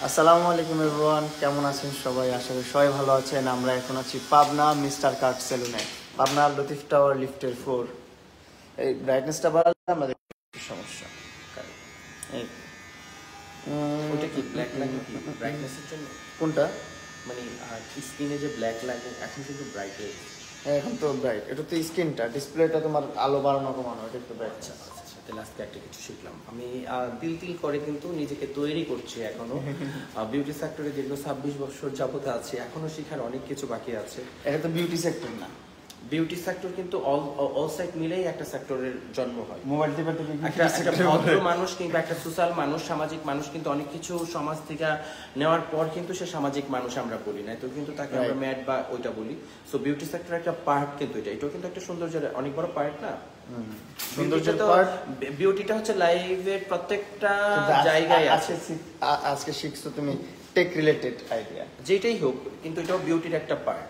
আসসালামু আলাইকুম এভরিওয়ান, কেমন আছেন সবাই? আশা করি সবাই ভালো আছেন। আমরা এখন আছি পাবনা মিস্টার কাট সেলুনে, পাবনা লতিফ টাওয়ার লিফটের 4। এই ব্রাইটনেসটা বাড়ালে আমাদের একটু সমস্যা। এই ওটা কি ব্ল্যাক লাগে কি ব্রাইটনেসের জন্য? কোনটা? মানে স্ক্রিনে যে ব্ল্যাক লাগে এখন কিন্তু ব্রাইট হয়ে গেছে। এখন তো ব্রাইট, এটা তো স্ক্রিনটা, ডিসপ্লেটা তোমার আলো বাড়ানো কমানো, এটা একটু ব্রাইট। আচ্ছা আচ্ছা আচ্ছা, তাহলে আজকে একটা কিছু শিখলাম আমি। তিল তিল করে কিন্তু নিজেকে তৈরি করছি এখনো। বিউটি সেক্টরে দীর্ঘ 26 বছর যাবত আছে, এখনো শেখার অনেক কিছু বাকি আছে। এটা তো বিউটি সেক্টর না, বিউটি সেক্টর কিন্তু অল সাইড মিলেই একটা সেক্টরের জন্ম হয়। মোবাইল টিপে একটা ভদ্র মানুষ কিংবা একটা সোশ্যাল মানুষ, সামাজিক মানুষ কিন্তু অনেক কিছু সমাজ থেকে নেওয়ার পর কিন্তু সে সামাজিক মানুষ আমরা বলি না, তো কিন্তু তাকে আমরা ম্যাড বা ওইটা বলি। সো বিউটি সেক্টর একটা পার্ট, কিন্তু এটাও কিন্তু একটা সৌন্দর্যের অনেক বড় পার্ট না? সৌন্দর্যের পার্ট। বিউটিটা হচ্ছে লাইফের প্রত্যেকটা জায়গায় আছে। আজকে শিখছো তুমি টেক রিলেটেড আইডিয়া, যেটাই হোক, কিন্তু এটাও বিউটির একটা পার্ট।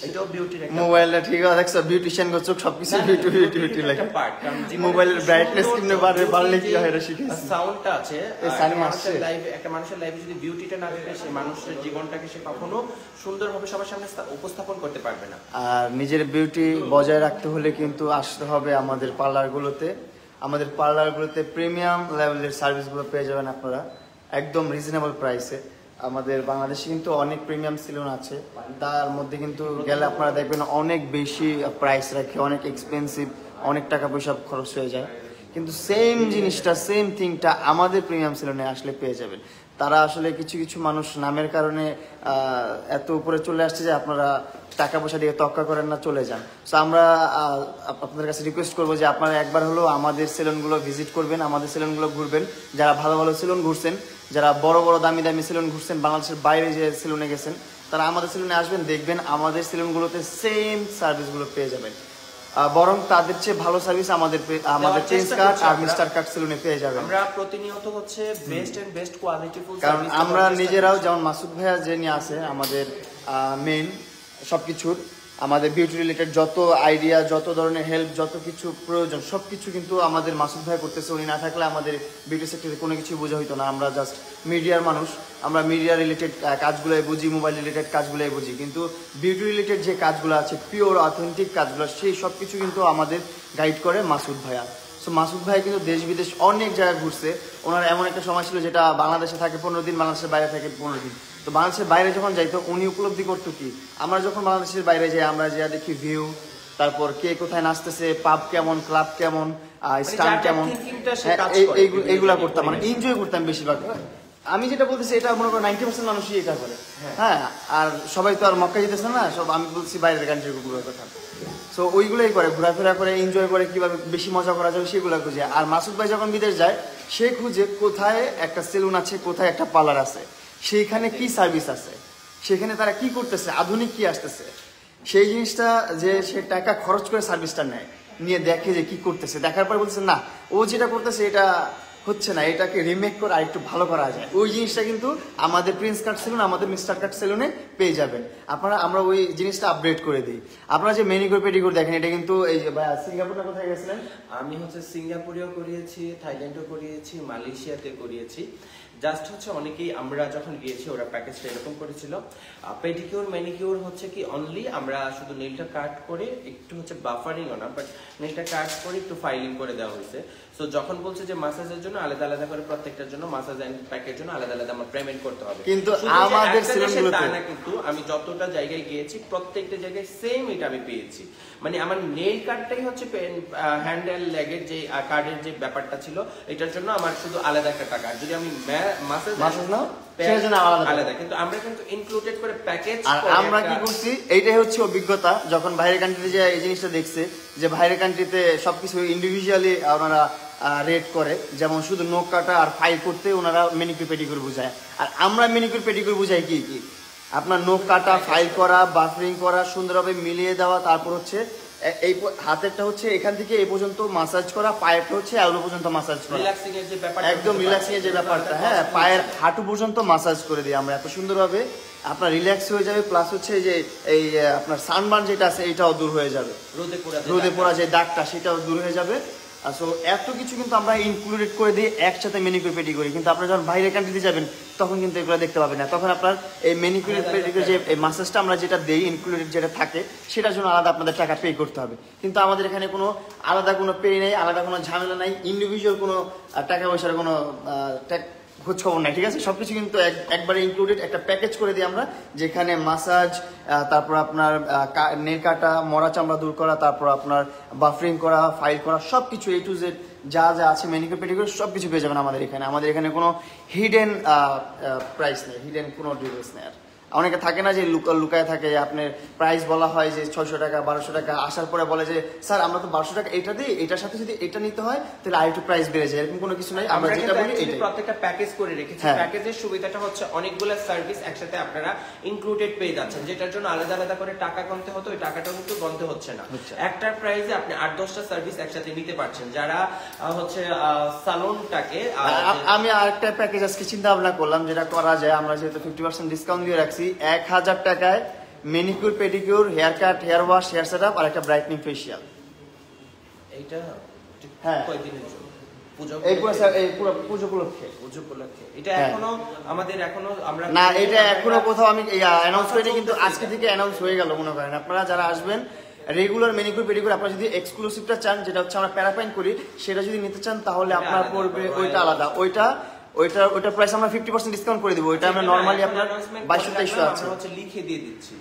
এটাও বিউটির একটা মোবাইলটা ঠিক আছে, দেখছো বিউটিশিয়ান গো চোখ সবকিছু বিউটি বিউটি বিউটি লাগে। একটা পার্ট, কারণ মোবাইলের ব্রাইটনেস কিভাবে বাড়লে কি হয় এটা শিখেছি। সাউন্ডটা আছে, এই সানি মাসে একটা মানুষের লাইফে যদি বিউটিটা না থাকে, সে মানুষের জীবনটাকে সে কখনো সুন্দরভাবে সবার সামনে উপস্থাপন করতে পারবে না। আর নিজের বিউটি বজায় রাখতে হলে কিন্তু আসতে হবে আমাদের পার্লারগুলোতে। আমাদের পার্লারগুলোতে প্রিমিয়াম লেভেলের সার্ভিসগুলো পেয়ে যাবেন আপনারা একদম রিজনেবল প্রাইসে। আমাদের বাংলাদেশে কিন্তু অনেক প্রিমিয়াম সেলুন আছে, তার মধ্যে কিন্তু গেলে আপনারা দেখবেন অনেক বেশি প্রাইস রাখে, অনেক এক্সপেন্সিভ, অনেক টাকা পয়সা খরচ হয়ে যায়। কিন্তু সেম জিনিসটা, সেম থিংটা আমাদের প্রিমিয়াম সেলুনে আসলে পেয়ে যাবেন। তারা আসলে কিছু কিছু মানুষ নামের কারণে এত উপরে চলে আসছে যে আপনারা টাকা পয়সা দিয়ে তক্কা করেন না, চলে যান। সো আমরা আপনাদের কাছে রিকোয়েস্ট করবো যে আপনারা একবার হলো আমাদের সেলুনগুলো ভিজিট করবেন, আমাদের সেলুনগুলো ঘুরবেন। যারা ভালো ভালো সেলুন ঘুরছেন, যারা বড় বড় দামি দামি সেলুন ঘুরছেন, বাংলাদেশের বাইরে যে সেলুনে গেছেন, তারা আমাদের সেলুনে আসবেন, দেখবেন আমাদের সেলুনগুলোতে সেম সার্ভিসগুলো পেয়ে যাবেন। বরং তাদের চেয়ে ভালো সার্ভিস আমাদের প্রিন্স কাট আর মিস্টার কাট সেলুনে পেয়ে যাবেন। আমরা প্রতিনিয়ত হচ্ছে বেস্ট এন্ড বেস্ট কোয়ালিটিফুল কারণ আমরা নিজেরাও, যেমন মাসুদ ভাইয়া যে নিয়ে আছে আমাদের মেইন সবকিছুর, আমাদের বিউটি রিলেটেড যত আইডিয়া, যত ধরনের হেল্প, যত কিছু প্রয়োজন সবকিছু কিন্তু আমাদের মাসুদ ভাই করতেছে। উনি না থাকলে আমাদের বিউটি সেক্টরে কোনো কিছু বোঝা হইতো না। আমরা জাস্ট মিডিয়ার মানুষ, আমরা মিডিয়া রিলেটেড কাজগুলোই বুঝি, মোবাইল রিলেটেড কাজগুলোই বুঝি, কিন্তু বিউটি রিলেটেড যে কাজগুলো আছে, পিওর অথেন্টিক কাজগুলো, সেই সব কিছু কিন্তু আমাদের গাইড করে মাসুদ ভাইয়া। সো মাসুদ ভাই কিন্তু দেশ বিদেশ অনেক জায়গায় ঘুরছে। ওনার এমন একটা সময় ছিল যেটা বাংলাদেশে থাকে 15 দিন, বাংলাদেশের বাইরে থাকে 15 দিন। তো বাংলাদেশের বাইরে যখন যাইতো উনি উপলব্ধি করতো কি, আমরা যখন বাংলাদেশের বাইরে যাই আমরা যা দেখি ভিউ, তারপর কে কোথায় নাচতেছে, পাব কেমন, ক্লাব কেমন, স্টান কেমন, এইগুলা করতাম, মানে এনজয় করতাম বেশিরভাগ। আমি যেটা বলতেছি এটা মনে করো 90% মানুষই এটা করে। হ্যাঁ, আর সবাই তো আর মক্কা যেতেছে না, সব আমি বলছি বাইরের কান্ট্রিগুলোর কথা। সো ওইগুলোই করে, ঘোরাফেরা করে, এনজয় করে, কিভাবে বেশি মজা করা যাবে সেগুলো খুঁজে। আর মাসুদ ভাই যখন বিদেশ যায়, সে খুঁজে কোথায় একটা সেলুন আছে, কোথায় একটা পার্লার আছে, সেইখানে কি সার্ভিস আছে, সেখানে তারা কি করতেছে, আধুনিক কি আসতেছে, সেই জিনিসটা যে সে টাকা খরচ করে সার্ভিসটা নেয়, নিয়ে দেখে যে কি করতেছে, দেখার পর বলতেছে না, ও যেটা করতেছে এটা হচ্ছে না, এটাকে রিমেক করে আর একটু ভালো করা যায়। ওই জিনিসটা কিন্তু আমাদের প্রিন্স কাট সেলুন, আমাদের মিস্টার কাট সেলুনে পেয়ে যাবেন আপনারা। আমরা ওই জিনিসটা আপডেট করে দিই। আপনারা যে মেনিকিউর পেডিকিউর দেখেন, এটা কিন্তু এই যে ভাই সিঙ্গাপুরে কোথায় গেছিলেন? আমি হচ্ছে সিঙ্গাপুরেও করিয়েছি, থাইল্যান্ডেও করিয়েছি, মালয়েশিয়াতে করিয়েছি। জাস্ট হচ্ছে অনেকেই আমরা যখন গিয়েছি ওরা প্যাকেজটা এরকম করেছিল। পেডিকিউর ম্যানিকিউর হচ্ছে কি অনলি আমরা শুধু নেলটা কাট করে একটু হচ্ছে বাফারিংও না, বাট নেলটা কাট করে একটু ফাইলিং করে দেওয়া হয়েছে। সো যখন বলছে যে মাসাজের জন্য আলাদা আলাদা করে, প্রত্যেকটার জন্য মাসাজ এন্ড প্যাকের জন্য আলাদা আলাদা আমার পেমেন্ট করতে হবে। কিন্তু আমাদের সেলুনগুলোতে না, কিন্তু আমি যতটা জায়গায় গিয়েছি প্রত্যেকটা জায়গায় সেম এটা আমি পেয়েছি। মানে আমার নেল কাটটাই হচ্ছে হ্যান্ডেল লেগের যে কার্ডের যে ব্যাপারটা ছিল, এটার জন্য আমার শুধু আলাদা একটা টাকা। যদি আমি মাসাজ না আলাদা, কিন্তু আমরা কিন্তু ইনক্লুডেড করে প্যাকেজ। আর আমরা কি করছি, এইটাই হচ্ছে অভিজ্ঞতা। যখন বাইরের কান্ট্রিতে যে এই জিনিসটা দেখছে যে বাইরের কান্ট্রিতে সবকিছু ইন্ডিভিজুয়ালি ওনারা রেট করে, যেমন শুধু নখ কাটা আর ফাইল করতে ওনারা মেনিকিউর পেডিকিউর বুঝায়, আর আমরা মেনিকিউর পেডিকিউর বুঝাই কি কি আপনার নখ কাটা, ফাইল করা, বাফারিং করা, সুন্দরভাবে মিলিয়ে দেওয়া, তারপর হচ্ছে এই হাতেরটা হচ্ছে এখান থেকে এই পর্যন্ত মাসাজ করা, পায়েরটা হচ্ছে এলবো পর্যন্ত মাসাজ করা, একদম রিল্যাক্সিং এর যে ব্যাপারটা, হ্যাঁ, পায়ের হাঁটু পর্যন্ত মাসাজ করে দিই আমরা এত সুন্দরভাবে, আপনার রিল্যাক্স হয়ে যাবে। প্লাস হচ্ছে যে এই আপনার সানবার্ন যেটা আছে এটাও দূর হয়ে যাবে, রোদে পোড়া যে দাগটা সেটাও দূর হয়ে যাবে। সো এত কিছু কিন্তু আমরা ইনক্লুডেড করে দিই একসাথে ম্যানিকিউর পেডিকিউর, কিন্তু আপনারা যখন বাইরের কান্ট্রিতে যাবেন তখন কিন্তু এগুলো দেখতে পাবেন না। তখন আপনার এই ম্যানিকিউর পেডিকিউর যে মাসাজটা আমরা যেটা দেই ইনক্লুডেড যেটা থাকে সেটার জন্য আলাদা আপনাদের টাকা পে করতে হবে। কিন্তু আমাদের এখানে কোনো আলাদা কোনো পে নেই, আলাদা কোনো ঝামেলা নাই, ইন্ডিভিজুয়াল কোনো টাকা পয়সার কোনো খোঁজ খবর নাই, ঠিক আছে? সবকিছু কিন্তু একবারে ইনক্লুডেড একটা প্যাকেজ করে দিই আমরা, যেখানে মাসাজ, তারপর আপনার নেল কাটা, মরা চামড়া দূর করা, তারপর আপনার বাফরিং করা, ফাইল করা, সবকিছু A to Z যা যা আছে ম্যানিকিউর পেডিকিউর সবকিছু পেয়ে যাবেন আমাদের এখানে। আমাদের এখানে কোনো হিডেন প্রাইস নেই, হিডেন কোনো ডিটেলস নেই। আর অনেকে থাকে না যে লুকায় থাকে, আপনার প্রাইস বলা হয় যে 600 টাকা 1200 টাকা, আসার পরে বলে যে স্যার আমরা তো 1200 টাকা এটা দিই, এটার সাথে যদি এটা নিতে হয় তাহলে আরেকটু প্রাইস বেড়ে যায়। এরকম কোনো কিছু নাই, আমরা যেটা বলি এটাই। প্রত্যেকটা প্যাকেজ করে রেখেছি। প্যাকেজের সুবিধাটা হচ্ছে অনেকগুলো সার্ভিস একসাথে আপনারা ইনক্লুডেড পেয়ে যাচ্ছেন, যেটার জন্য আলাদা আলাদা করে টাকা গুনতে হতো, ওই টাকাটাও কিন্তু গুনতে হচ্ছে না। একটার প্রাইসে আপনি 8-10টা সার্ভিস একসাথে নিতে পারছেন। যারা হচ্ছে সালনটাকে, আমি আরেকটা প্যাকেজ আজকে চিন্তা ভাবনা করলাম যেটা করা যায়, আমরা যেহেতু 50% ডিসকাউন্ট দিয়ে রাখছি, 1000 টাকায় manicure pedicure, hair cut, hair wash, hair setup আর একটা ব্রাইটনিং ফেশিয়াল। এইটা কয়দিনের জন্য? পুজো উপলক্ষে। এটা এখনো আমাদের আমরা না, এটা এখনো কোথাও আমি অ্যানাউন্স করিনি, কিন্তু আজকে থেকে অ্যানাউন্স হয়ে গেল মনে করেন। আপনারা যারা আসবেন রেগুলার ম্যানিকিউর পেডিকিউর, আপনারা যদি এক্সক্লুসিভটা চান, যেটা হচ্ছে আমরা প্যারাপাইন করি, সেটা যদি নিতে চান তাহলে আপনার পড়বে ওইটা আলাদা। ওইটার প্রাইস আমরা 50% ডিসকাউন্ট করে দিব। ওইটা আমরা নরমালি আপনার 2200-2300 আছে, লিখে দিয়ে দিচ্ছি,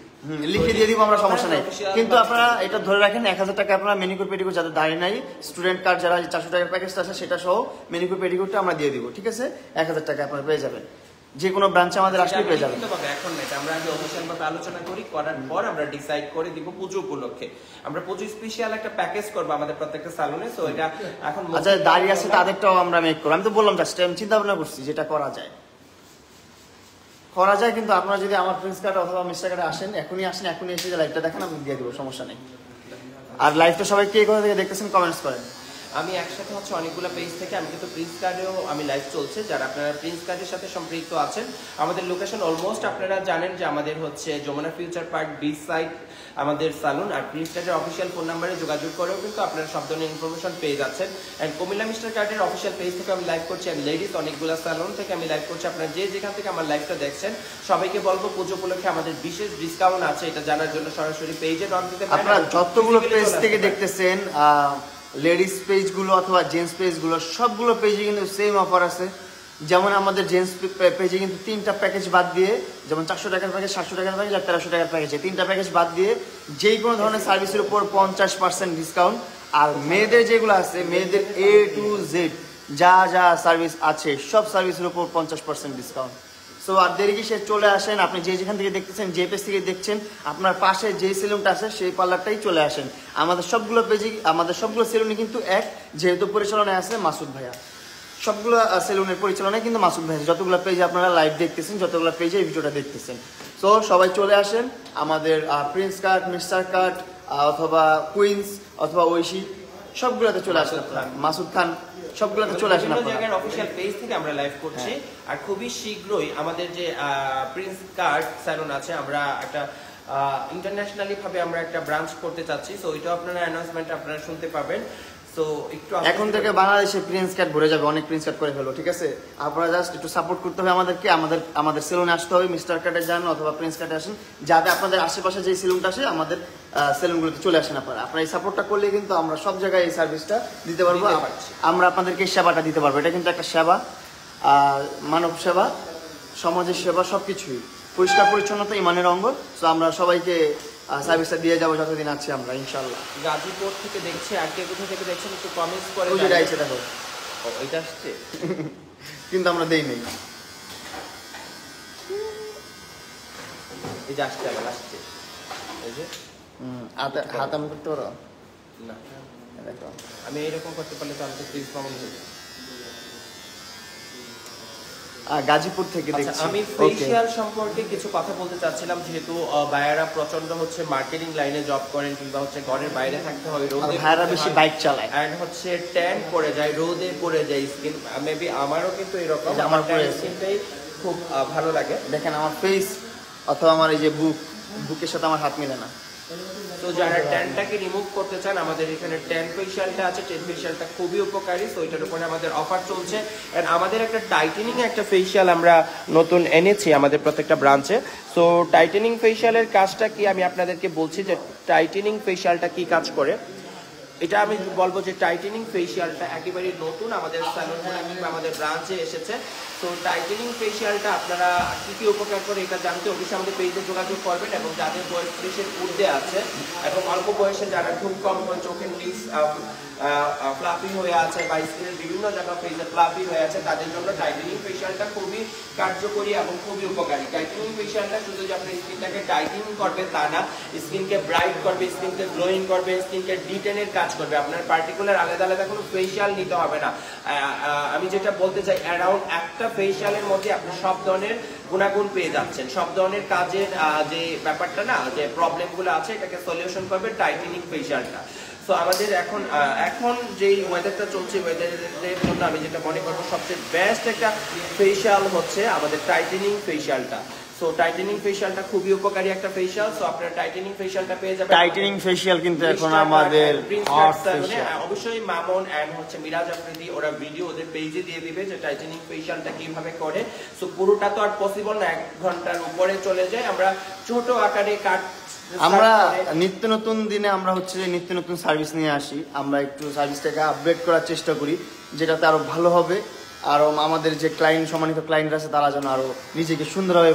লিখে দিয়ে দিব আমরা, সমস্যা নেই। কিন্তু আপনারা এটা ধরে রাখেন 1000 টাকা আপনারা ম্যানিকিউর পেডিকিউর, যাদের দাঁড়িয়ে নাই, স্টুডেন্ট কার্ড যারা 400 টাকার প্যাকেজটা আছে সেটা সহ ম্যানিকিউর পেডিকিউরটা আমরা দিয়ে দিব, ঠিক আছে? 1000 টাকা আপনারা পেয়ে যাবেন, যে কোনো ব্রাঞ্চে আমাদের আসলে পেয়ে যাবেন। এখন না, এটা আমরা আগে অফিসিয়াল ভাবে আলোচনা করি, করার পর আমরা ডিসাইড করে দিব পুজো উপলক্ষে আমরা পুজো স্পেশাল একটা প্যাকেজ করব আমাদের প্রত্যেকটা সালনে। সো এটা এখন আচ্ছা, দাঁড়িয়ে আছে তাদেরটাও আমরা মেক করব। আমি তো বললাম জাস্ট আমি চিন্তা ভাবনা করছি যেটা করা যায়। কিন্তু আপনারা যদি আমার প্রিন্স কার্ড অথবা মিস্টার কার্ডে আসেন, এখনই এসে যে লাইভটা দেখেন, আমি দিয়ে দিব, সমস্যা নেই। আর লাইভটা সবাই কে কোথা থেকে দেখতেছেন কমেন্টস করেন। আমি একসাথে হচ্ছে অনেকগুলো পেজ থেকে, আমি কিন্তু প্রিন্স কার্ডেও আমি লাইভ চলছে, যারা আপনারা প্রিন্স কার্ডের সাথে সম্পৃক্ত আছেন। আমাদের লোকেশন অলমোস্ট আপনারা জানেন যে আমাদের হচ্ছে Jamuna future park beach side আমাদের সালুন। আর প্রিন্স কার্ডের অফিসিয়াল ফোন নাম্বারে যোগাযোগ করেও কিন্তু আপনারা সব ধরনের ইনফরমেশন পেয়ে যাচ্ছেন। অ্যান্ড কুমিল্লা মিস্টার কার্ডের অফিসিয়াল পেজ থেকে আমি লাইভ করছি, অ্যান্ড লেডিস অনেকগুলো সালুন থেকে আমি লাইভ করছি। আপনারা যেখান থেকে আমার লাইভটা দেখছেন সবাইকে বলবো পুজো উপলক্ষে আমাদের বিশেষ ডিসকাউন্ট আছে, এটা জানার জন্য সরাসরি পেজে নক দিতে পারেন। আপনারা যতগুলো পেজ থেকে দেখতেছেন, লেডিস পেজগুলো অথবা জেন্টস পেজগুলো, সবগুলো পেজে কিন্তু সেম অফার আছে। যেমন আমাদের জেন্টস পেজে কিন্তু 3টা প্যাকেজ বাদ দিয়ে, যেমন 400 টাকার প্যাকেজ, 700 টাকার প্যাকেজ আর 1300 টাকার প্যাকেজে 3টা প্যাকেজ বাদ দিয়ে যেই কোনো ধরনের সার্ভিসের উপর 50% ডিসকাউন্ট। আর মেয়েদের যেগুলো আছে, মেয়েদের A to Z যা যা সার্ভিস আছে সব সার্ভিসের উপর 50% ডিসকাউন্ট। সো আর দেরি কি, সে চলে আসেন, আপনি যেখান থেকে দেখতেছেন, যে পেজ থেকে দেখছেন, আপনার পাশে যে সেলুনটা আছে সেই পার্লারটাই চলে আসেন। আমাদের সবগুলো পেজে, আমাদের সবগুলো সেলুনে কিন্তু এক, যেহেতু পরিচালনায় আছে মাসুদ ভাইয়া, সবগুলো সেলুনের পরিচালনায় কিন্তু মাসুদ ভাইয়া। যতগুলো পেজে আপনারা লাইভ দেখতেছেন, যতগুলো পেজে এই ভিডিওটা দেখতেছেন, সো সবাই চলে আসেন আমাদের আপনার কার্ড, মিস্টার কার্ড অথবা কুইন্স অথবা ঐশী সবগুলোতে চলে আসেন, মাসুদ খান সবগুলোতে চলে আসেন। বিভিন্ন জায়গার অফিশিয়াল পেজ থেকে আমরা লাইভ করছি। আর খুবই শীঘ্রই আমাদের যে প্রিন্স কার্ড স্যালুন আছে, আমরা একটা ইন্টারন্যাশনালি ভাবে আমরা একটা ব্রাঞ্চ করতে চাচ্ছি। সো ওইটাও আপনারা অ্যানাউন্সমেন্ট আপনারা শুনতে পাবেন। সো একটু এখন থেকে বাংলাদেশে প্রিন্স কার্ড ভরে যাবে, অনেক প্রিন্স কার্ড করে ফেলবো, ঠিক আছে? আপনারা জাস্ট একটু সাপোর্ট করতে হবে আমাদেরকে, আমাদের সেলুনে আসতে হবে, মিস্টার কার্ডে যান অথবা প্রিন্স কার্ডে আসেন, যাতে আপনাদের আশেপাশে যে সেলুনটা আসে আমাদের সেলুনগুলোতে চলে আসেন। আপনারা এই সাপোর্টটা করলে কিন্তু আমরা সব জায়গায় এই সার্ভিসটা দিতে পারবো, আমরা আপনাদেরকে সেবাটা দিতে পারবো। এটা কিন্তু একটা সেবা, মানব সেবা, সমাজের সেবা, সবকিছুই পরিষ্কার পরিচ্ছন্নতা ইমানের অঙ্গ। তো আমরা সবাইকে সার্ভিসটা দিয়ে যাবো যতদিন আছি আমরা, ইনশাআল্লাহ। গাজীপুর থেকে দেখছি, আর কে কোথা থেকে দেখছেন একটু কমেন্টস করে ওই যে আইছে দেখো, এটা আসছে কিন্তু আমরা দেই নাই, এই যে আসছে, আবার আসছে, এই যে হাত আমি করতে পারো না, দেখো আমি এইরকম করতে পারলে তো আমি তো প্লিজ কমেন্ট হয়ে যাবো। গাজীপুর থেকে দেখছি। আমি ফেশিয়াল সম্পর্কে কিছু কথা বলতে চাচ্ছিলাম, যেহেতু ভাইয়ারা প্রচন্ড হচ্ছে মার্কেটিং লাইনে জব করেন, কিংবা হচ্ছে ঘরের বাইরে থাকতে হয়, রোদে ভাইয়ারা বেশি বাইক চালায়, এন্ড হচ্ছে ট্যান পড়ে যায়, রোদে পড়ে যায় স্কিন। মেবি আমারও কিন্তু এরকম, আমার স্কিনটাই খুব ভালো লাগে। দেখেন আমার ফেস অথবা আমার এই যে বুকের সাথে আমার হাত মিলে না, তো যারা ট্যানটাকে রিমুভ করতে চান, আমাদের এখানে ট্যান ফেশিয়ালটা আছে। ট্যান ফেশিয়ালটা খুবই উপকারী, তো এটার উপরে আমাদের অফার চলছে। এন্ড আমাদের একটা টাইটেনিং একটা ফেশিয়াল আমরা নতুন এনেছি আমাদের প্রত্যেকটা ব্রাঞ্চে। সো টাইটেনিং ফেশিয়ালের কাজটা কি আমি আপনাদেরকে বলছি যে টাইটেনিং ফেশিয়ালটা কি কাজ করে। এটা আমি বলবো যে টাইটেনিং ফেশিয়ালটা একেবারে নতুন আমাদের স্যালুনে কিংবা আমাদের ব্রাঞ্চে এসেছে। তো টাইটেনিং ফেশিয়ালটা আপনারা কি কি উপকার করে এটা জানতে অবশ্যই আমাদের পেজে যোগাযোগ করবেন। এবং যাদের বয়স 30-এর ঊর্ধ্বে আছে এবং অল্প বয়সে যারা খুব কম চোখের নিচ ফ্লাফি হয়ে আছে বা স্কিনের বিভিন্ন জায়গা ফেসে ফ্লাফি হয়ে আছে, তাদের জন্য টাইটেনিং ফেশিয়ালটা খুবই কার্যকরী এবং খুবই উপকারী। টাইটেনিং ফেশিয়ালটা শুধু যে আপনার স্কিনটাকে টাইটেনিং করবে তা না, স্কিনকে ব্রাইট করবে, স্কিনকে গ্লোয়িং করবে, স্কিনকে ডিটেনের কাজ করবে। আপনার পার্টিকুলার আলাদা আলাদা কোনো ফেশিয়াল নিতে হবে না। আমি যেটা বলতে চাই, অ্যারাউন্ড একটা ফেশিয়ালের মধ্যে আপনি সব ধরনের গুণাগুণ পেয়ে যাচ্ছেন, সব ধরনের কাজের যে ব্যাপারটা না, যে প্রবলেমগুলো আছে এটাকে সলিউশন করবে টাইটেনিং ফেশিয়ালটা। সো আমাদের এখন যেই ওয়েদারটা চলছে, ওয়েদারের জন্য আমি যেটা মনে করবো সবচেয়ে বেস্ট একটা ফেশিয়াল হচ্ছে আমাদের টাইটেনিং ফেশিয়ালটা। সো টাইটেনিং ফেশিয়ালটা খুবই উপকারী একটা ফেশিয়াল। সো আপনারা টাইটেনিং ফেশিয়ালটা পেয়ে যাবেন। টাইটেনিং ফেশিয়াল কিন্তু এখন আমাদের হট ফেশিয়াল। অবশ্যই মামুন এন্ড হচ্ছে মিরাজ আফ্রিদি ওরা ভিডিও ওদের পেজে দিয়ে দিবে যে টাইটেনিং ফেশিয়ালটা কিভাবে করে। সো পুরোটা তো আর পসিবল না, 1 ঘন্টার উপরে চলে যায়। আমরা ছোট আকারে আমরা নিত্য নতুন দিনে আমরা হচ্ছে যে নিত্য নতুন সার্ভিস নিয়ে আসি। আমরা একটু সার্ভিসটাকে আপডেট করার চেষ্টা করি, যেটাতে আরো ভালো হবে। আরো আমাদের যে ক্লায়েন্ট, সম্মানিত ক্লায়েন্ট আছে, তারা যেন আরো নিজেকে সুন্দরভাবে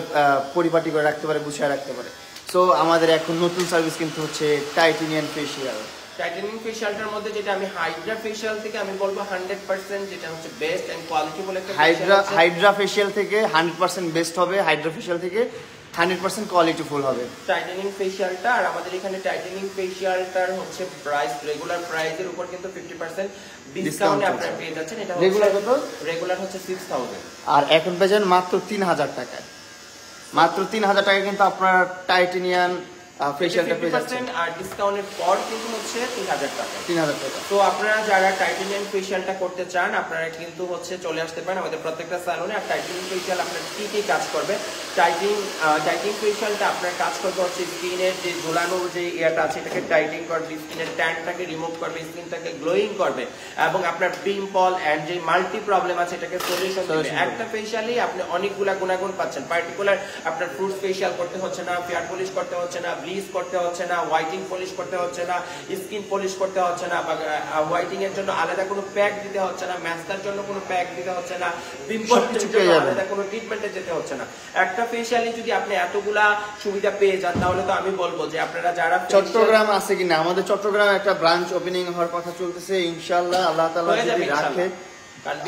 পরিপাটি করে রাখতে পারে, গুছিয়ে রাখতে পারে। সো আমাদের এখন নতুন সার্ভিস কিন্তু হচ্ছে টাইটেনিয়াম ফেশিয়াল। টাইটেনিং ফেশিয়ালটার মধ্যে যেটা আমি হাইড্রা ফেশিয়াল থেকে আমি বলবো 100% যেটা হচ্ছে বেস্ট এন্ড কোয়ালিটিফুল একটা হাইড্রা ফেশিয়াল থেকে 100% বেস্ট হবে, হাইড্রা ফেশিয়াল থেকে 100% কোয়ালিটিফুল হবে টাইটেনিং ফেশিয়ালটা। আর আমাদের এখানে টাইটেনিং ফেশিয়ালটার হচ্ছে প্রাইস রেগুলার প্রাইসের উপর কিন্তু 50% ডিসকাউন্ট আপনারা পেয়ে যাচ্ছেন। এটা রেগুলার কত? রেগুলার হচ্ছে 6000 আর এখন পেয়েছেন মাত্র 3000 টাকায়। মাত্র 3000 টাকায় কিন্তু আপনার টাইটেনিয়াম ফেশিয়ালটা পেয়ে যাচ্ছেন। আর ডিসকাউন্টের পর কিন্তু হচ্ছে 3000 টাকা। 3000 টাকা। তো আপনারা যারা টাইটেনিয়াম ফেশিয়ালটা করতে চান, আপনারা কিন্তু হচ্ছে চলে আসতে পারেন আমাদের প্রত্যেকটা স্যালুনে। আর টাইটেনিয়াম ফেশিয়াল আপনার কি কি কাজ করবে? টাইটেনিং ফেশিয়ালটা আপনার কাজ করবে হচ্ছে স্কিনের যে ঝোলানোর যে ইয়াটা আছে এটাকে টাইটিং করবে, স্কিনের ট্যানটাকে রিমুভ করবে, স্কিনটাকে গ্লোয়িং করবে এবং আপনার পিম্পল এন্ড যে মাল্টি প্রবলেম আছে এটাকে সলিউশন দিবে। একটা ফেশিয়ালই আপনি অনেকগুলা গুণাগুণ পাচ্ছেন। পার্টিকুলার আপনার ফ্রুট ফেশিয়াল করতে হচ্ছে না, ফেয়ার পলিশ করতে হচ্ছে না, ব্লিচ করতে হচ্ছে না, হোয়াইটিং পলিশ করতে হচ্ছে না, স্কিন পলিশ করতে হচ্ছে না, বা হোয়াইটিং এর জন্য আলাদা কোনো প্যাক দিতে হচ্ছে না, ম্যাস্কার জন্য কোনো প্যাক দিতে হচ্ছে না, পিম্পল এর জন্য আলাদা কোনো ট্রিটমেন্টে যেতে হচ্ছে না। একটা ফেশিয়ালে যদি আপনি এতগুলা সুবিধা পেয়ে যান, তাহলে তো আমি বলবো যে আপনারা যারা চট্টগ্রাম আছে কিনা, আমাদের চট্টগ্রামে একটা ব্রাঞ্চ ওপেনিং হওয়ার কথা চলতেছে। ইনশাআল্লাহ আল্লাহ তাআলা যদি রাখে,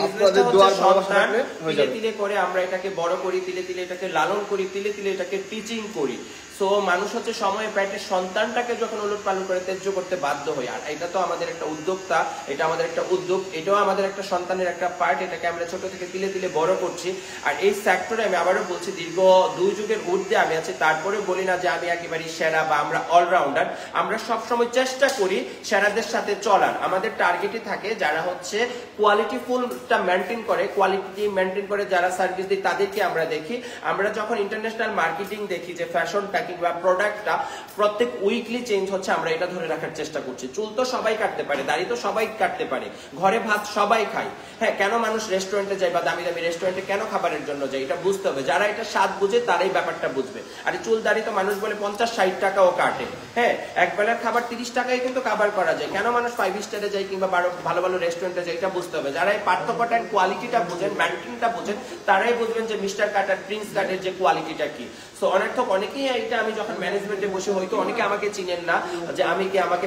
আপনাদের দোয়ার ভালোবাসা থাকলে ধীরে ধীরে করে আমরা এটাকে বড় করি, ধীরে ধীরে এটাকে লালন করি, ধীরে ধীরে এটাকে টিচিং করি। সো মানুষ হচ্ছে সময়ে পেটে সন্তানটাকে যখন উলট পালন করে ত্যায্য করতে বাধ্য হয়। আর এটা তো আমাদের একটা উদ্যোক্তা, এটা আমাদের একটা উদ্যোগ, এটাও আমাদের একটা সন্তানের একটা পার্ট। এটাকে আমরা ছোট থেকে তিলে তিলে বড় করছি। আর এই সেক্টরে আমি আবারও বলছি, দীর্ঘ 2 যুগের ঊর্ধ্বে আমি আছি। তারপরে বলি না যে আমি একেবারে সেরা বা আমরা অলরাউন্ডার। আমরা সবসময় চেষ্টা করি সেরাদের সাথে চলার। আমাদের টার্গেটই থাকে যারা হচ্ছে কোয়ালিটিফুলটা মেনটেন করে, কোয়ালিটি মেনটেন করে যারা সার্ভিস দেয় তাদেরকে আমরা দেখি। আমরা যখন ইন্টারন্যাশনাল মার্কেটিং দেখি যে ফ্যাশনটা কিংবা প্রোডাক্টটা প্রত্যেক উইকলি চেঞ্জ হচ্ছে, আমরা এটা ধরে রাখার চেষ্টা করছি। চুল তো সবাই কাটতে পারে, দাড়ি তো সবাই কাটতে পারে, ঘরে ভাত সবাই খায়। হ্যাঁ, কেন মানুষ রেস্টুরেন্টে যায় বা দামি দামি রেস্টুরেন্টে কেন খাবারের জন্য যায়, এটা বুঝতে হবে। যারা এটা স্বাদ বুঝে তারাই ব্যাপারটা বুঝবে। আর চুল দাড়ি তো মানুষ বলে 50-60 টাকাও কাটে। হ্যাঁ, একবেলার খাবার 30 টাকায় কিন্তু কাবার করা যায়। কেন মানুষ 5 স্টারে যায় কিংবা ভালো ভালো রেস্টুরেন্টে যায়, এটা বুঝতে হবে। যারা এই পার্থক্যটা কোয়ালিটিটা বুঝেন, মেনটেনটা বুঝেন, তারাই বুঝবেন যে মিস্টার কাটার, প্রিন্স কাটের যে কোয়ালিটিটা কি। সো অনেকটা অনেকেই এটা আমি যখন ম্যানেজমেন্টে বসে হয়তো অনেকে আমাকে চিনেন না যে আমি কি আমাকে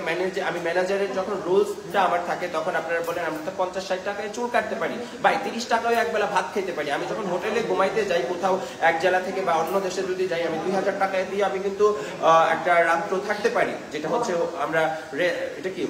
আমি ম্যানেজারের যখন রুলসটা আমার থাকে তখন আপনারা বলেন আমরা তো 50-60 টাকায় চুল কাটতে পারি, ভাই 30 টাকায় একবেলা ভাত খেতে পারি। আমি যখন হোটেলে ঘুমাইতে যাই কোথাও এক জেলা থেকে বা অন্য দেশে যদি যাই, আমি 2000 টাকায় দিয়ে আমি কিন্তু একটা রাত্র থাকতে পারি। যেটা হচ্ছে আমরা এটা কি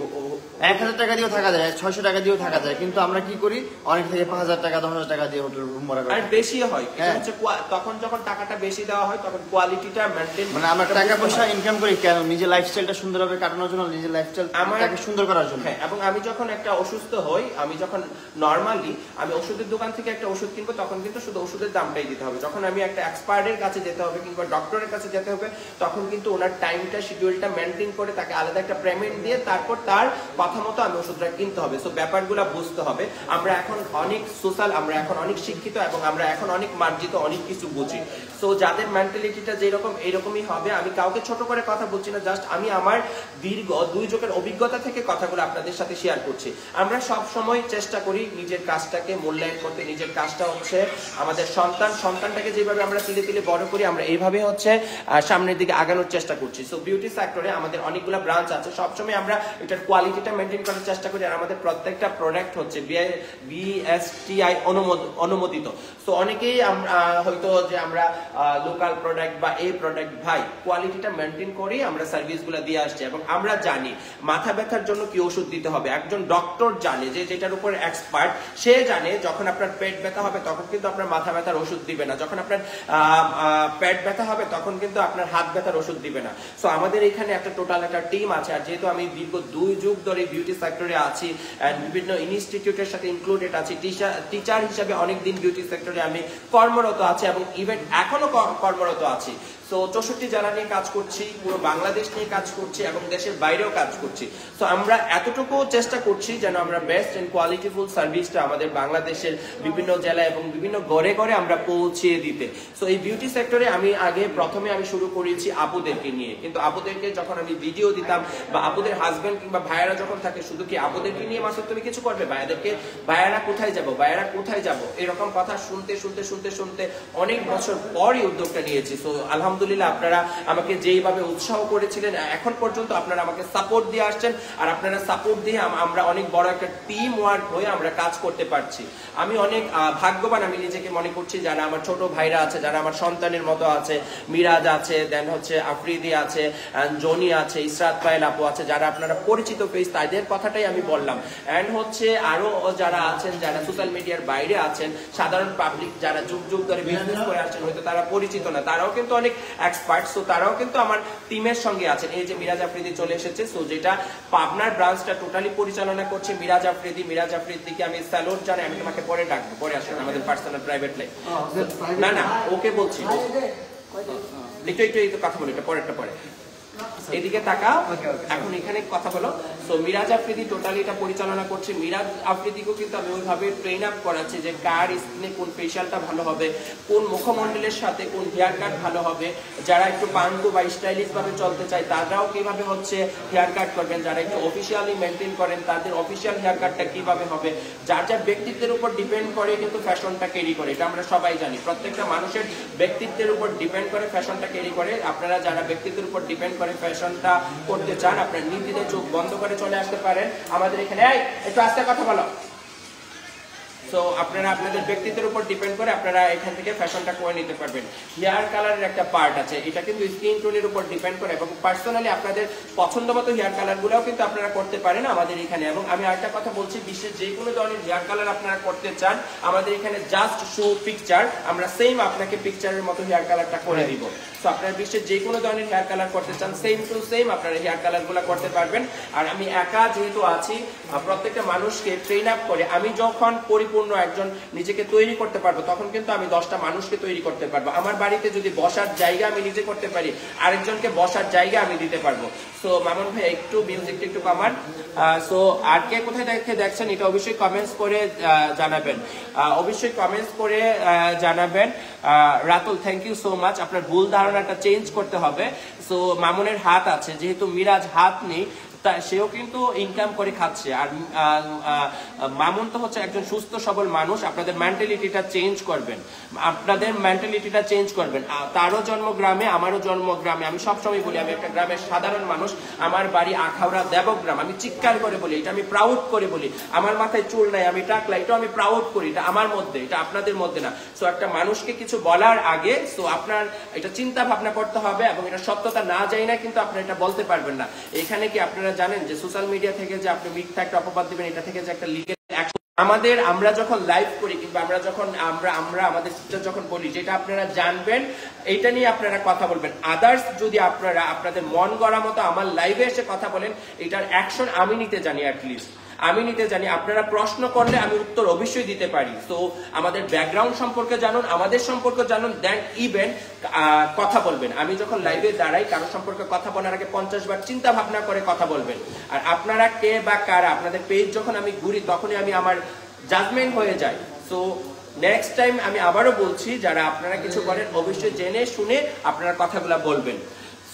1000 টাকা দিয়েও থাকা যায়, 600 টাকা দিয়েও থাকা যায়। কিন্তু আমরা কি করি, অনেক থেকে 5000 টাকা 10,000 টাকা দিয়ে হোটেল রুম ভাড়া করি। আর বেশি হয়, এটা হচ্ছে তখন যখন টাকাটা বেশি দেওয়া হয় তখন কোয়ালিটিটা মেনটেন মেনটেন, মানে আমরা টাকা পয়সা ইনকাম করি কেন? নিজের লাইফস্টাইলটা সুন্দরভাবে কাটানোর জন্য, নিজের লাইফস্টাইলটাকে সুন্দর করার জন্য। হ্যাঁ, এবং আমি যখন একটা অসুস্থ হই, আমি যখন নরমালি আমি ওষুধের দোকান থেকে একটা ওষুধ কিনবো, তখন কিন্তু শুধু ওষুধের দামটাই দিতে হবে। যখন আমি একটা এক্সপার্টের কাছে যেতে হবে কিংবা ডক্টরের কাছে যেতে হবে, তখন কিন্তু ওনার টাইমটা শিডিউলটা মেনটেন করে তাকে আলাদা একটা পেমেন্ট দিয়ে তারপর তার কথা মতো আমি ওষুধটা কিনতে হবে। সো ব্যাপারগুলো বুঝতে হবে। আমরা এখন অনেক সোশ্যাল, আমরা এখন অনেক শিক্ষিত এবং আমরা এখন অনেক মার্জিত, অনেক কিছু বুঝি। সো যাদের মেন্টালিটিটা যেরকম এইরকমই হবে। আমি কাউকে ছোট করে কথা বলছি না, জাস্ট আমি আমার দীর্ঘ 2 যুগের অভিজ্ঞতা থেকে কথাগুলো আপনাদের সাথে শেয়ার করছি। আমরা সব সময় চেষ্টা করি নিজের কাজটাকে মূল্যায়ন করতে। নিজের কাজটা হচ্ছে আমাদের সন্তানটাকে যেভাবে আমরা তিলে তিলে বড় করি, আমরা এইভাবে হচ্ছে সামনের দিকে আগানোর চেষ্টা করছি। সো বিউটি সেক্টরে আমাদের অনেকগুলো ব্রাঞ্চ আছে। সবসময় আমরা এটার কোয়ালিটিটা মেনটেন করার চেষ্টা করি। আর আমাদের প্রত্যেকটা প্রোডাক্ট হচ্ছে BSTI অনুমোদিত। সো অনেকেই হয়তো যে আমরা লোকাল প্রোডাক্ট বা এই প্রোডাক্ট, ভাই কোয়ালিটিটা মেনটেন করেই আমরা সার্ভিসগুলো দিয়ে আসছি। এবং আমরা জানি মাথা ব্যথার জন্য কি ওষুধ দিতে হবে। একজন ডক্টর জানে যে যেটার উপর এক্সপার্ট, সে জানে যখন আপনার পেট ব্যথা হবে তখন কিন্তু আপনার মাথা ব্যথার ওষুধ দিবে না, যখন আপনার পেট ব্যথা হবে তখন কিন্তু আপনার হাত ব্যথার ওষুধ দিবে না। সো আমাদের এখানে একটা টোটাল একটা টিম আছে। আর যেহেতু আমি দীর্ঘ 2 যুগ ধরে বিউটি সেক্টরে আছি, বিভিন্ন ইনস্টিটিউটের সাথে ইনক্লুডেড আছি, টিচার হিসাবে অনেকদিন বিউটি সেক্টরে আমি কর্মরত আছি এবং ইভেন এখনো কর্মরত আছি। সো 64 জেলা নিয়ে কাজ করছি, পুরো বাংলাদেশ নিয়ে কাজ করছি এবং দেশের বাইরেও কাজ করছি। সো আমরা এতটুকু চেষ্টা করছি যেন আমরা বেস্ট এন্ড কোয়ালিটিফুল সার্ভিসটা আমাদের বাংলাদেশের বিভিন্ন জেলা এবং বিভিন্ন ঘরে ঘরে আমরা পৌঁছিয়ে দিতে। সো এই বিউটি সেক্টরে আমি প্রথমে শুরু করেছি আপুদেরকে নিয়ে। কিন্তু আপুদেরকে যখন আমি ভিডিও দিতাম বা আপুদের হাজবেন্ড কিংবা ভাইয়ারা যখন থাকে, শুধু কি আপুদেরকে নিয়ে মাসুদ তুমি কিছু করবে, ভাইয়ারা কোথায় যাব, এরকম কথা শুনতে শুনতে শুনতে শুনতে অনেক বছর পরই উদ্যোগটা নিয়েছি। সো আলহামদুলিল্লাহ আপনারা আমাকে যেইভাবে উৎসাহ করেছিলেন, এখন পর্যন্ত আপনারা আমাকে সাপোর্ট দিয়ে আসছেন। আর আপনারা সাপোর্ট দিয়ে আমরা অনেক বড় একটা টিম ওয়ার্ক হয়ে আমরা কাজ করতে পারছি। আমি অনেক ভাগ্যবান আমি নিজেকে মনে করছি, যারা আমার ছোট ভাইরা আছে, যারা আমার সন্তানের মতো আছে, মিরাজ আছে, দেন হচ্ছে আফ্রিদি আছে, জনি আছে, ইসরাত পায়েল আপু আছে, যারা আপনারা পরিচিত ফেস, তাদের কথাটাই আমি বললাম। এন্ড হচ্ছে আরো যারা আছেন, যারা সোশ্যাল মিডিয়ার বাইরে আছেন, সাধারণ পাবলিক যারা যুগ যুগ ধরে বিজনেস করে আসছেন, হয়তো তারা পরিচিত না, তারাও কিন্তু অনেক এক্সপার্ট। সো তারাও কিন্তু আমার টিমের সঙ্গে আছেন। এই যে মিরাজ আফ্রিদি চলে এসেছে, সো যেটা পাবনার ব্রাঞ্চটা টোটালি পরিচালনা করছে মিরাজ আফ্রিদিকে আমি স্যালুট জানাই। আমি তোমাকে পরে ডাকবো, পরে আসুন আমাদের পার্সোনাল প্রাইভেট লাইফ। না ওকে বলছি, একটু কথা বলি, এটা পরেরটা পরে। এদিকে তাকাও, এখন এখানে কথা বলো। সো মিরাজ আফ্রিদি টোটালি এটা পরিচালনা করছে। মিরাজ আফ্রিদিকেও কিন্তু আমি ওইভাবে ট্রেন আপ করাচ্ছি যে কার স্কিনে কোন ফেশিয়ালটা ভালো হবে, কোন মুখমণ্ডলের সাথে কোন হেয়ার কাট ভালো হবে। যারা একটু পাঙ্গু বা স্টাইলিশ ভাবে চলতে চায় তারাও কিভাবে হচ্ছে হেয়ার কাট করবেন, যারা একটু অফিসিয়ালি মেনটেন করেন তাদের অফিসিয়াল হেয়ার কাটটা কিভাবে হবে। যার যার ব্যক্তিত্বের উপর ডিপেন্ড করে কিন্তু ফ্যাশনটা ক্যারি করে, এটা আমরা সবাই জানি। প্রত্যেকটা মানুষের ব্যক্তিত্বের উপর ডিপেন্ড করে ফ্যাশনটা ক্যারি করে। আপনারা যারা ব্যক্তিত্বের উপর ডিপেন্ড করে ফ্যাশনটা করতে চান, আপনার নীতিতে চোখ বন্ধ করে চলে আসতে পারেন আমাদের এখানে। একটু আস্তে কথা বলো। সো আপনারা আপনাদের ব্যক্তিত্বের উপর ডিপেন্ড করে আপনারা এখান থেকে ফ্যাশনটা করে নিতে পারবেন। হেয়ার কালারের একটা পার্ট আছে, এটা কিন্তু স্কিন টোনের উপর ডিপেন্ড করে এবং পার্সোনালি আপনাদের পছন্দ মতো হেয়ার কালারগুলোও কিন্তু আপনারা করতে পারেন আমাদের এখানে। এবং আমি আরেকটা কথা বলছি, বিশ্বের যে কোনো ধরনের হেয়ার কালার আপনারা করতে চান আমাদের এখানে জাস্ট শো পিকচার, আমরা সেম আপনাকে পিকচারের মতো হেয়ার কালারটা করে দিব। সো আপনারা বিশ্বের যে কোনো ধরনের হেয়ার কালার করতে চান সেম টু সেম আপনারা হেয়ার কালারগুলো করতে পারবেন। আর আমি একা যেহেতু আছি, প্রত্যেকটা মানুষকে ট্রেন আপ করে আমি যখন পরিপূর্ণ একজন নিজেকে তৈরি করতে পারবো, তখন কিন্তু আমি 10টা মানুষকে তৈরি করতে পারবো। আমার বাড়িতে যদি বসার জায়গা আমি নিজে করতে পারি, আরেকজনকে বসার জায়গা আমি দিতে পারবো। সো মামুন ভাই একটু মিউজিকটা একটু কমান। সো আর কে কোথায় দেখছেন এটা অবশ্যই কমেন্টস করে জানাবেন, অবশ্যই কমেন্টস করে জানাবেন। Ratul thank you so much. আপনার ভুল ধারণাটা চেঞ্জ করতে হবে। সো মামুনের হাত আছে, যেহেতু মিরাজ হাত নেই, সেও কিন্তু ইনকাম করে খাচ্ছে। আর মামুন তো হচ্ছে একজন সুস্থ সবল মানুষ। আপনাদের মেন্টালিটিটা চেঞ্জ করবেন, আপনাদের মেন্টালিটিটা চেঞ্জ করবেন। তারও জন্ম গ্রামে, আমারও জন্ম গ্রামে। আমি সবসময় বলি আমি একটা গ্রামের সাধারণ মানুষ। আমার বাড়ি আখাউড়া দেবগ্রাম। আমি চিৎকার করে বলি, এটা আমি প্রাউড করে বলি। আমার মাথায় চুল নাই, আমি টাকলা, এটা আমি প্রাউড করি। এটা আমার মধ্যে, এটা আপনাদের মধ্যে না। সো একটা মানুষকে কিছু বলার আগে সো আপনার এটা চিন্তা ভাবনা করতে হবে এবং এটা সত্যতা না যাই না কিন্তু আপনি এটা বলতে পারবেন না। এখানে কি আপনারা জানেন যে সোশ্যাল মিডিয়া থেকে যে আপনি মিথ্যা একটা অপবাদ দিবেন, এটা থেকে যে একটা লিগেল আমরা যখন লাইভ করি কিংবা আমরা আমাদের যখন বলি যেটা আপনারা জানবেন এটা নিয়ে আপনারা কথা বলবেন। আদার্স যদি আপনারা আপনাদের মন গড়া মতো আমার লাইভে এসে কথা বলেন, এটার অ্যাকশন আমি নিতে জানি, অ্যাটলিস্ট আমি নিতে জানি। আপনারা প্রশ্ন করলে আমি উত্তর অবশ্যই দিতে পারি। তো আমাদের ব্যাকগ্রাউন্ড সম্পর্কে জানুন, আমাদের সম্পর্কে জানুন, দেন ইভেন কথা বলবেন। আমি যখন লাইভে দাঁড়াই কারো সম্পর্কে কথা বলার আগে 50 বার চিন্তা ভাবনা করে কথা বলবেন। আর আপনারা কে বা কারা, আপনাদের পেজ যখন আমি ঘুরি তখনই আমি আমার জাজমেন্ট হয়ে যায়। সো নেক্সট টাইম আমি আবারও বলছি, যারা আপনারা কিছু করেন অবশ্যই জেনে শুনে আপনারা কথাগুলো বলবেন।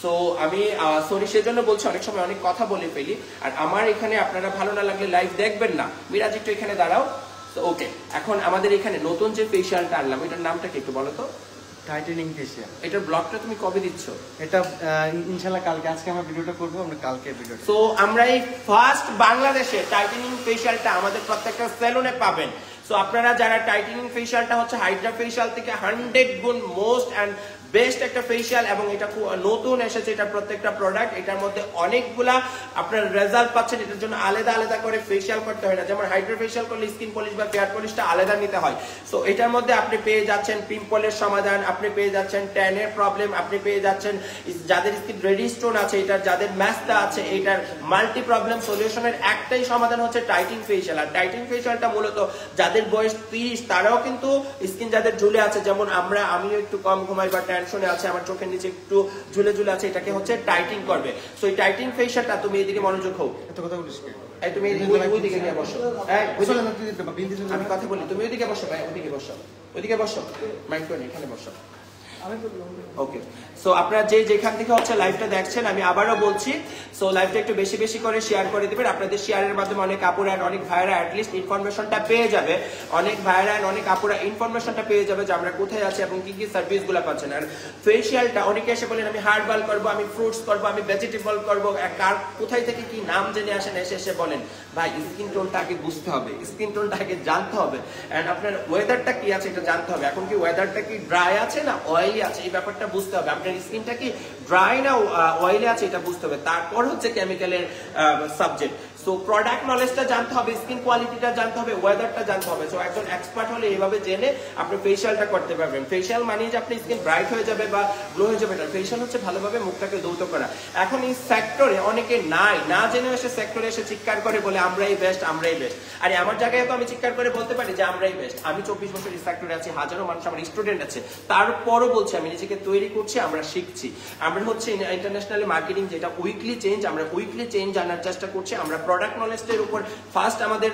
সো আমি সরি সেজন্য বলছি, অনেক সময় অনেক কথা বলে ফেলি। আর আমার এখানে আপনারা ভালো না লাগলে লাইভ দেখবেন না। মিরাজ একটু এখানে দাঁড়াও। তো ওকে, এখন আমাদের এখানে নতুন যে ফেশিয়ালটা আনলাম এটার নামটা কি একটু বলো তো? Tightening facial. এটার ব্লগটা তুমি কবে দিচ্ছ? এটা ইনশাআল্লাহ কালকে, আজকে আমরা ভিডিওটা করব, আমরা কালকে ভিডিওটা। সো আমরা এই ফার্স্ট বাংলাদেশে টাইটেনিং ফেশিয়ালটা আমাদের প্রত্যেকটা সেলুনে পাবেন। সো আপনারা যারা টাইটেনিং ফেশিয়ালটা হচ্ছে হাইড্রা ফেশিয়াল থেকে 100 গুণ মোস্ট অ্যান্ড বেস্ট একটা ফেশিয়াল, এবং এটা খুব নতুন এসেছে এটা প্রত্যেকটা প্রোডাক্ট। এটার মধ্যে অনেকগুলা আপনার রেজাল্ট পাচ্ছেন। এটার জন্য আলাদা আলাদা করে ফেশিয়াল করতে হয় না, যেমন হাইড্রা ফেশিয়াল করলে স্কিন পলিশ বা ফেয়ার পলিশটা আলাদা নিতে হয়। সো এটার মধ্যে আপনি পেয়ে যাচ্ছেন পিম্পলের সমাধান, আপনি পেয়ে যাচ্ছেন ট্যানের প্রবলেম, আপনি পেয়ে যাচ্ছেন যাদের স্কিন রেডি স্টোন আছে এটার, যাদের ম্যাস্তা আছে এটার, মাল্টি প্রবলেম সলিউশনের একটাই সমাধান হচ্ছে টাইটিং ফেশিয়াল। আর টাইটিং ফেশিয়ালটা মূলত যাদের বয়স 30 তারাও কিন্তু স্কিন যাদের ঝুলে আছে, যেমন আমিও একটু কম ঘুমাই বা টেনশনে আছে, আমার চোখের নিচে একটু ঝুলে ঝুলে আছে, এটাকে হচ্ছে টাইটিং করবে। সো এই টাইটিং ফেশিয়ালটা, তুমি এদিকে মনোযোগ হও, এত কথা বলিস কে? এই তুমি ওইদিকে গিয়ে বসো। আমি কথা বলি, তুমি ওইদিকে বসো ভাই, ওইদিকে বসো, ওইদিকে বসো, মাইন্ড করে এখানে বসো। ওকে, সো আপনারা যেখান থেকে হচ্ছে লাইভটা দেখছেন, আমি আবারও বলছি, সো লাইভটা একটু বেশি বেশি করে শেয়ার করে দিবেন। আপনাদের শেয়ারের মাধ্যমে অনেক আপুরা আর অনেক ভাইরা অ্যাটলিস্ট ইনফরমেশনটা পেয়ে যাবে, অনেক ভাইরা আর অনেক আপুরা ইনফরমেশনটা পেয়ে যাবে যে আমরা কোথায় আছি এবং কি কি সার্ভিসগুলো পাচ্ছেন। আর ফেশিয়ালটা অনেকে এসে বলেন আমি হার্বাল করবো, আমি ফ্রুটস করবো, আমি ভেজিটেবল করবো, কার কোথায় থেকে কি নাম জেনে আসেন, এসে বলেন ভাই স্কিন টোনটা আগে বুঝতে হবে, স্কিন টোনটা আগে জানতে হবে, এন্ড আপনার ওয়েদারটা কি আছে এটা জানতে হবে। এখন কি ওয়েদারটা কি ড্রাই আছে না অয়েলি আছে এই ব্যাপারটা বুঝতে হবে, আপনার স্কিনটা কি ড্রাই না অয়েলি আছে এটা বুঝতে হবে। তারপর হচ্ছে কেমিক্যালের সাবজেক্ট। সো প্রোডাক্ট নলেজটা জানতে হবে, স্কিন কোয়ালিটিটা জানতে হবে, ওয়েদারটা জানতে হবে। সো একজন এক্সপার্ট হলে এইভাবে জেনে আপনি ফেশিয়ালটা করতে পারবেন। ফেশিয়াল মানে যে আপনি স্কিন ব্রাইট হয়ে যাবে বা গ্লো হয়ে যাবে, ফেশিয়াল হচ্ছে ভালোভাবে মুখটাকে ধৌত করা। এখন এই সেক্টরে অনেকে না জেনে এসে সেক্টরে এসে চিৎকার করে বলে আমরাই বেস্ট, আমরাই বেস্ট। আরে আমার জায়গায় তো আমি চিৎকার করে বলতে পারি যে আমরাই বেস্ট। আমি 24 বছর এই সেক্টরে আছি, হাজারো মানুষ আমার স্টুডেন্ট আছে, তারপরও বলছি আমি নিজেকে তৈরি করছি, আমরা শিখছি। আমরা হচ্ছে ইন্টারন্যাশনালি মার্কেটিং, যেটা উইকলি চেঞ্জ, আমরা উইকলি চেঞ্জ জানার চেষ্টা করছি। আমরা প্রোডাক্ট নলেজের উপর ফার্স্ট আমাদের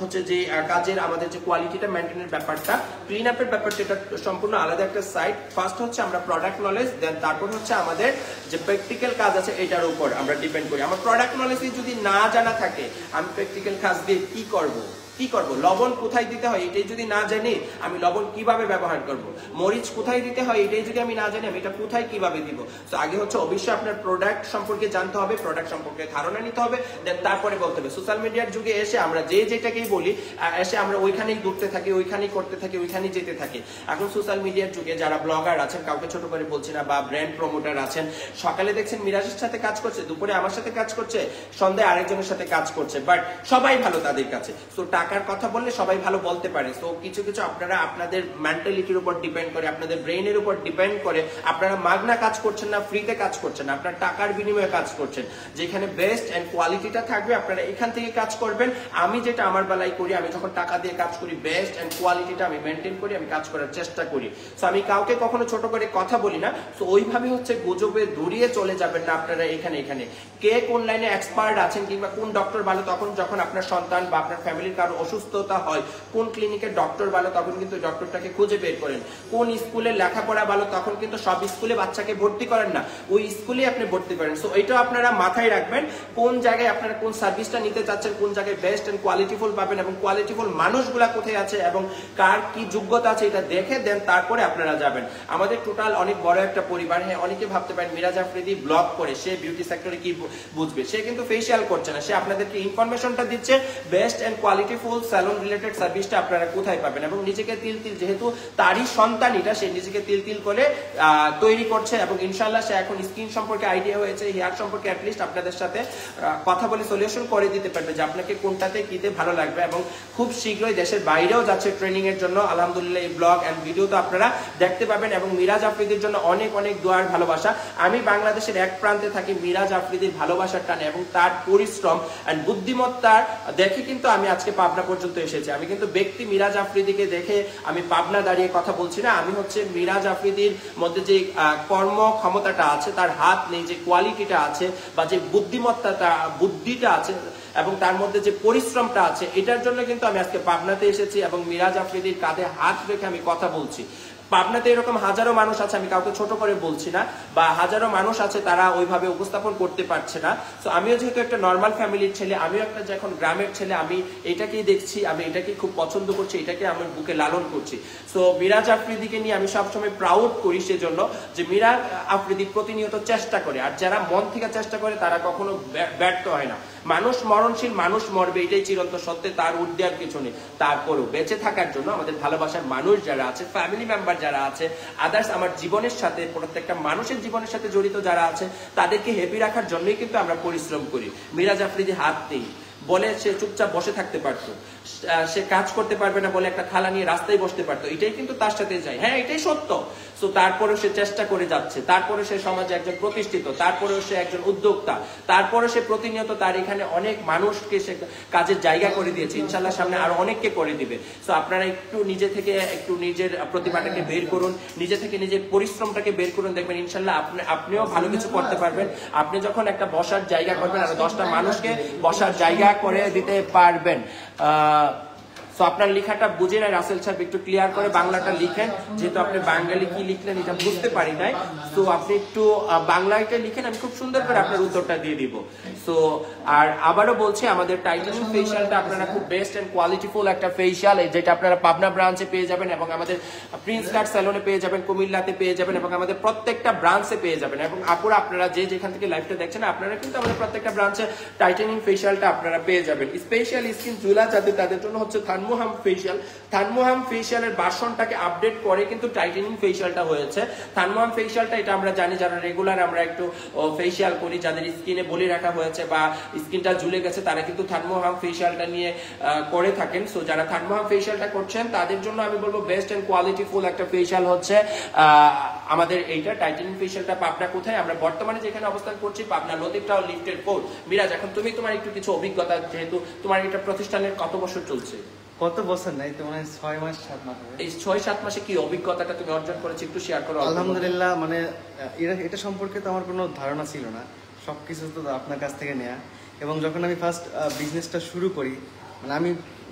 হচ্ছে যে কাজের আমাদের যে কোয়ালিটিটা মেইনটেইনের ব্যাপারটা, ক্লিন আপের ব্যাপারটা, এটা সম্পূর্ণ আলাদা একটা সাইড। ফার্স্ট হচ্ছে আমরা প্রোডাক্ট নলেজ, দেন তারপর হচ্ছে আমাদের যে প্র্যাকটিক্যাল কাজ আছে এটার উপর আমরা ডিপেন্ড করি। আমার প্রোডাক্ট নলেজ যদি না জানা থাকে আমি প্র্যাকটিক্যাল কাজ দিয়ে কি করব? লবণ কোথায় দিতে হয় এটাই যদি না জানি আমি লবণ কিভাবে ব্যবহার করব? মরিচ কোথায় দিতে হয় এটাই যদি আমি না জানি আমি এটা কোথায় কিভাবে দিব? তো আগে হচ্ছে অবশ্যই আপনার প্রোডাক্ট সম্পর্কে জানতে হবে, প্রোডাক্ট সম্পর্কে ধারণা নিতে হবে, দেন তারপরে বলতে হবে। সোশ্যাল মিডিয়ার যুগে এসে আমরা যেটাকেই বলি, এসে আমরা ওইখানেই ঘুরতে থাকি, ওইখানেই করতে থাকি, ওইখানেই যেতে থাকি। এখন সোশ্যাল মিডিয়ার যুগে যারা ব্লগার আছেন, কাউকে ছোট করে বলছি না, বা ব্র্যান্ড প্রমোটার আছেন, সকালে দেখছেন মিরাজের সাথে কাজ করছে, দুপুরে আমার সাথে কাজ করছে, সন্ধ্যায় আরেকজনের সাথে কাজ করছে, বাট সবাই ভালো তাদের কাছে। তো টাকার কথা বললে সবাই ভালো বলতে পারে। তো কিছু কিছু আপনারা আপনাদের মেন্টালিটির উপর ডিপেন্ড করে, আপনাদের ব্রেইনের উপর ডিপেন্ড করে আপনারা মাগনা কাজ করছেন না, ফ্রিতে কাজ করছেন না, আপনার টাকার বিনিময়ে কাজ করছেন। যেখানে বেস্ট এন্ড কোয়ালিটিটা থাকবে আপনারা এখান থেকে কাজ করবেন। আমি যেটা আমার বেলায় করি, আমি যখন টাকা দিয়ে কাজ করি বেস্ট এন্ড কোয়ালিটিটা আমি মেনটেন করি, আমি কাজ করার চেষ্টা করি। তো আমি কাউকে কখনো ছোট করে কথা বলি না। তো ওইভাবে হচ্ছে গুজবে দূরিয়ে চলে যাবেন না আপনারা। এখানে কে কোন লাইনে এক্সপার্ট আছেন কিংবা কোন ডক্টর ভালো, তখন যখন আপনার সন্তান বা আপনার ফ্যামিলির কারো অসুস্থতা হয়, কোন ক্লিনিকের ডক্টর ভালো তখন কিন্তু ডক্টরটাকে খুঁজে বের করেন। কোন স্কুলে লেখাপড়া ভালো তখন কিন্তু সব স্কুলে বাচ্চাকে ভর্তি করেন না, ওই স্কুলে আপনি ভর্তি করেন। সো এটা আপনারা মাথায় রাখবেন, কোন জায়গায় আপনারা কোন সার্ভিসটা নিতে চাচ্ছেন, কোন জায়গায় বেস্ট এন্ড কোয়ালিটিফুল পাবেন এবং কোয়ালিটিফুল মানুষগুলা কোথায় আছে এবং কার কি যোগ্যতা আছে এটা দেখে দেন তারপরে আপনারা যাবেন। আমাদের টোটাল অনেক বড় একটা পরিবার। হ্যাঁ, অনেকে ভাবতে পারেন মিরাজ আফ্রিদি ব্লগ করে সে বিউটি সেক্টরে কি বুঝবে, সে কিন্তু ফেশিয়াল করছে না, সে আপনাদেরকে ইনফরমেশনটা দিচ্ছে best and qualityful full salon related সার্ভিসটা আপনারা কোথায় পাবেন, এবং নিজেকে তিল তিল, যেহেতু তারই সন্তান এটা, সে নিজেকে তিল তিল করে তৈরি করছে, এবং ইনশাল্লাহ সে এখন স্কিন সম্পর্কে আইডিয়া হয়েছে, হেয়ার সম্পর্কে অ্যাটলিস্ট আপনাদের সাথে কথা বলে সলিউশন করে দিতে পারবে যে আপনাকে কোনটাতে কিতে ভালো লাগবে, এবং খুব শীঘ্রই দেশের বাইরেও যাচ্ছে ট্রেনিং এর জন্য। আলহামদুলিল্লাহ এই ব্লগ এন্ড ভিডিও তো আপনারা দেখতে পাবেন, এবং মিরাজ আফ্রিদির জন্য অনেক অনেক দোয়ার ভালোবাসা। আমি বাংলাদেশের এক প্রান্তে থাকি মিরাজ আফ্রিদির ভালোবাসার টানে এবং তার পরিশ্রম এন্ড বুদ্ধিমত্তার দেখে কিন্তু আমি আজকে পাবনা পর্যন্ত এসেছি। আমি কিন্তু ব্যক্তি মিরাজ আফ্রিদিকে দেখে আমি পাবনা দাঁড়িয়ে কথা বলছি না, আমি হচ্ছে মিরাজ আফ্রিদির মধ্যে যে কর্ম ক্ষমতাটা আছে, তার হাত নেই, যে কোয়ালিটিটা আছে বা যে বুদ্ধিমত্তাটা, বুদ্ধিটা আছে এবং তার মধ্যে যে পরিশ্রমটা আছে, এটার জন্য কিন্তু আমি আজকে পাবনাতে এসেছি এবং মিরাজ আফ্রিদির কাঁধে হাত রেখে আমি কথা বলছি। পাবনাতে এরকম হাজারো মানুষ আছে, আমি কাউকে ছোট করে বলছি না, বা হাজারো মানুষ আছে তারা ওইভাবে উপস্থাপন করতে পারছে না। তো আমিও যেহেতু একটা নর্মাল ফ্যামিলির ছেলে, আমিও একটা যখন গ্রামের ছেলে, আমি এটাকেই দেখছি, আমি এটাকেই খুব পছন্দ করছি, এটাকে আমার বুকে লালন করছি। সো মিরাজ আফ্রিদিকে নিয়ে আমি সবসময় প্রাউড করি সেজন্য যে মিরাজ আফ্রিদি প্রতিনিয়ত চেষ্টা করে, আর যারা মন থেকে চেষ্টা করে তারা কখনো ব্যর্থ হয় না। মানুষ মরণশীল, মানুষ মরবে, এটাই চিরন্ত সত্যি, তার ঊর্ধ্বে আর কিছু নেই। তারপরেও বেঁচে থাকার জন্য আমাদের ভালোবাসার মানুষ যারা আছে, ফ্যামিলি মেম্বার যারা আছে, আদার্স আমার জীবনের সাথে, প্রত্যেকটা মানুষের জীবনের সাথে জড়িত যারা আছে, তাদেরকে হ্যাপি রাখার জন্যই কিন্তু আমরা পরিশ্রম করি। মিরাজ আফ্রিদি হাত নেই বলে সে চুপচাপ বসে থাকতে পারতো, সে কাজ করতে পারবে না বলে একটা থালা নিয়ে রাস্তায় বসতে পারতো, এটাই কিন্তু তার সাথে যায়। হ্যাঁ, এটাই সত্য। তো তারপরে সে চেষ্টা করে যাচ্ছে, তারপরে সে সমাজে একজন প্রতিষ্ঠিত, তারপরেও সে একজন উদ্যোক্তা, তারপরে সে প্রতিনিয়ত তার এখানে অনেক মানুষকে সে কাজের জায়গা করে দিয়েছে, ইনশাল্লাহ সামনে আরো অনেককে করে দিবে। তো আপনারা একটু নিজে থেকে একটু নিজের প্রতিভাটাকে বের করুন, নিজে থেকে নিজের পরিশ্রমটাকে বের করুন, দেখবেন ইনশাল্লাহ আপনিও ভালো কিছু করতে পারবেন। আপনি যখন একটা বসার জায়গা করবেন, আর 10টা মানুষকে বসার জায়গা করে দিতে পারবেন। তো আপনার লেখাটা বুঝে নাই রাসেল সাহেব, একটু ক্লিয়ার করে বাংলাটা লিখেন, যেহেতু আপনি বাঙালি কি লিখলেন এটা বুঝতে পারি নাই। তো আপনি একটু বাংলাটা লিখেন, আমি খুব সুন্দর করে আপনার উত্তরটা দিয়ে দিব। তো আর আবারও বলছি, আমাদের টাইটানিং ফেশিয়ালটা আপনারা খুব বেস্ট এন্ড কোয়ালিটিফুল একটা ফেশিয়াল, যেটা আপনারা পাবনা ব্রাঞ্চে পেয়ে যাবেন, এবং আমাদের প্রিন্স কাট স্যালনে পেয়ে যাবেন, কুমিল্লাতে পেয়ে যাবেন, এবং আমাদের প্রত্যেকটা ব্রাঞ্চে পেয়ে যাবেন। এবং আপুরা আপনারা যে যেখান থেকে লাইভটা দেখছেন, আপনারা কিন্তু আমাদের প্রত্যেকটা ব্রাঞ্চে টাইটানিং ফেশিয়ালটা আপনারা পেয়ে যাবেন। স্পেশাল স্কিন জুলা যাদের, তাদের জন্য হচ্ছে থানমোহাম ফেশিয়াল। থানমোহাম ফেশিয়ালের ভার্সনটাকে আপডেট করে কিন্তু টাইটানিং ফেশিয়ালটা হয়েছে। থানমোহাম ফেশিয়ালটা এটা আমরা জানি, যারা রেগুলার আমরা একটু ফেশিয়াল করি, যাদের স্কিনে বলি রাখা হয়েছে বা স্কিনটা ঝুলে গেছে, তারা কিন্তু থানমোহাম ফেশিয়ালটা নিয়ে করে থাকেন। সো যারা থানমোহাম ফেশিয়ালটা করছেন তাদের জন্য আমি বলবো বেস্ট এন্ড কোয়ালিটিফুল একটা ফেশিয়াল হচ্ছে আমাদের এইটা টাইটানিং ফেশিয়ালটা। পাবনা কোথায়? আমরা বর্তমানে যেখানে অবস্থান করছি, পাবনা লতিফ টাওয়ার লিফটেড 4। মিরাজ, এখন তুমি তোমার একটু কিছু অভিজ্ঞতা, যেহেতু তোমার এটা প্রতিষ্ঠানের কত বছর চলছে? কত বছর নাই তো, মানে 6 মাস 7 মাস হবে। এই 6-7 মাসে কি অভিজ্ঞতাটা তুমি অর্জন করেছো একটু শেয়ার করো। আলহামদুলিল্লাহ, মানে এটা সম্পর্কে তো আমার কোনো ধারণা ছিল না, সবকিছু তো আপনার কাছ থেকে নেয়া। এবং যখন আমি ফার্স্ট বিজনেসটা শুরু করি, মানে আমি